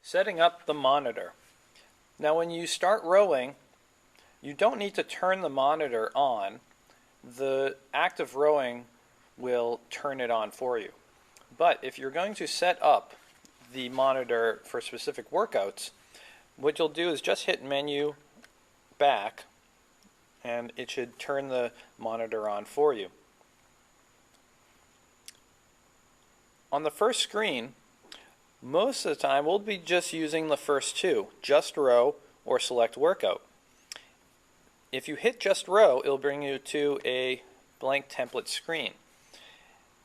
Setting up the monitor. Now when you start rowing, you don't need to turn the monitor on. The act of rowing will turn it on for you. But if you're going to set up the monitor for specific workouts, what you'll do is just hit menu back and it should turn the monitor on for you. On the first screen, most of the time we'll be just using the first two, just row or select workout. If you hit just row, it'll bring you to a blank template screen.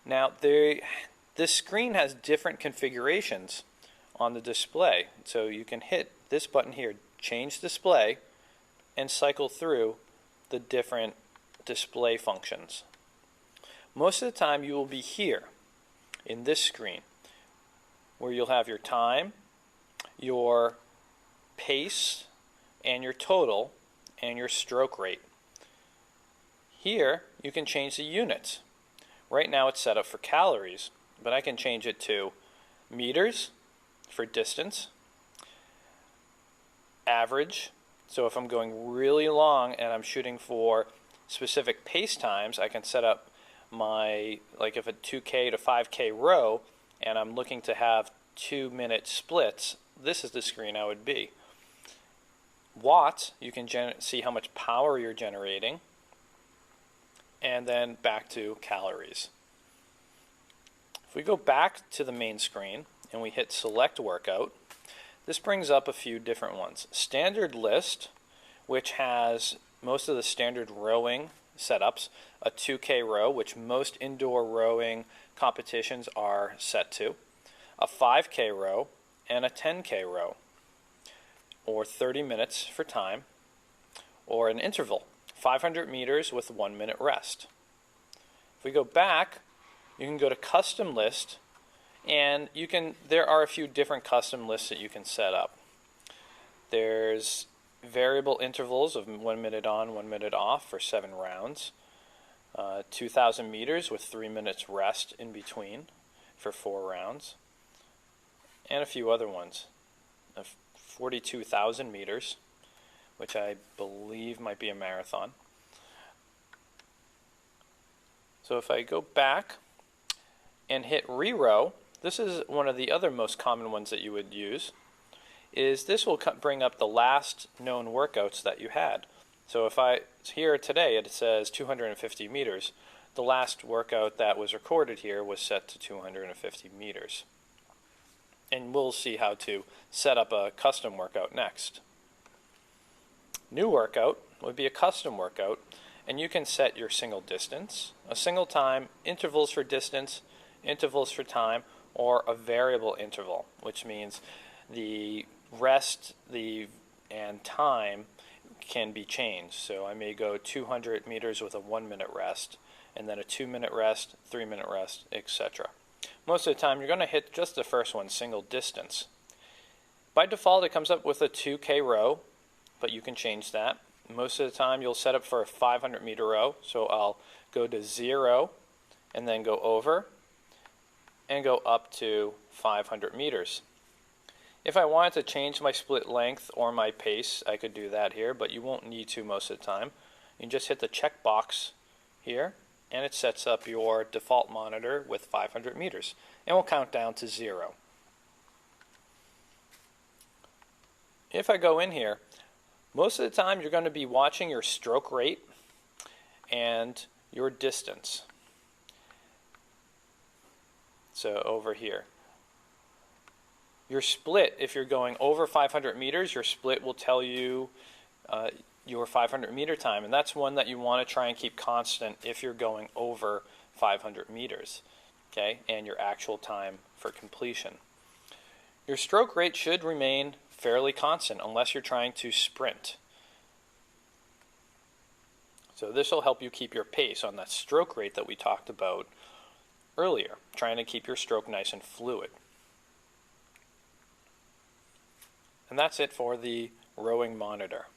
Now this screen has different configurations on the display, so you can hit this button here, change display, and cycle through the different display functions. Most of the time you will be here in this screen, where you'll have your time, your pace, and your total, and your stroke rate. Here you can change the units. Right now it's set up for calories, but I can change it to meters for distance, average, so if I'm going really long and I'm shooting for specific pace times, I can set up my, like if a 2K to 5K row and I'm looking to have 2-minute splits, this is the screen I would be. Watts, you can see how much power you're generating, and then back to calories. If we go back to the main screen and we hit select workout, this brings up a few different ones. Standard list, which has most of the standard rowing setups, a 2K row, which most indoor rowing competitions are set to, a 5K row, and a 10K row, or 30 minutes for time, or an interval, 500 meters with 1 minute rest. If we go back, you can go to custom list, and there are a few different custom lists that you can set up. There's variable intervals of 1 minute on, 1 minute off for 7 rounds, 2,000 meters with 3 minutes rest in between for 4 rounds, and a few other ones. 42,000 meters, which I believe might be a marathon. So if I go back and hit re-row, this is one of the other most common ones that you would use, is this will bring up the last known workouts that you had. So if here today it says 250 meters, the last workout that was recorded here was set to 250 meters. And we'll see how to set up a custom workout next. New workout would be a custom workout, and you can set your single distance, a single time, intervals for distance, intervals for time, or a variable interval, which means the rest and time can be changed. So I may go 200 meters with a 1 minute rest, and then a 2 minute rest, 3 minute rest, etc. Most of the time you're going to hit just the first one, single distance. By default it comes up with a 2K row, but you can change that. Most of the time you'll set up for a 500 meter row, so I'll go to 0 and then go over and go up to 500 meters. If I wanted to change my split length or my pace, I could do that here, but you won't need to most of the time. You can just hit the check box here, and it sets up your default monitor with 500 meters, and we'll count down to 0. If I go in here, most of the time you're going to be watching your stroke rate and your distance. So over here. Your split, if you're going over 500 meters, your split will tell you your 500 meter time, and that's one that you want to try and keep constant if you're going over 500 meters, okay, and your actual time for completion. Your stroke rate should remain fairly constant unless you're trying to sprint. So this will help you keep your pace on that stroke rate that we talked about earlier, trying to keep your stroke nice and fluid. And that's it for the rowing monitor.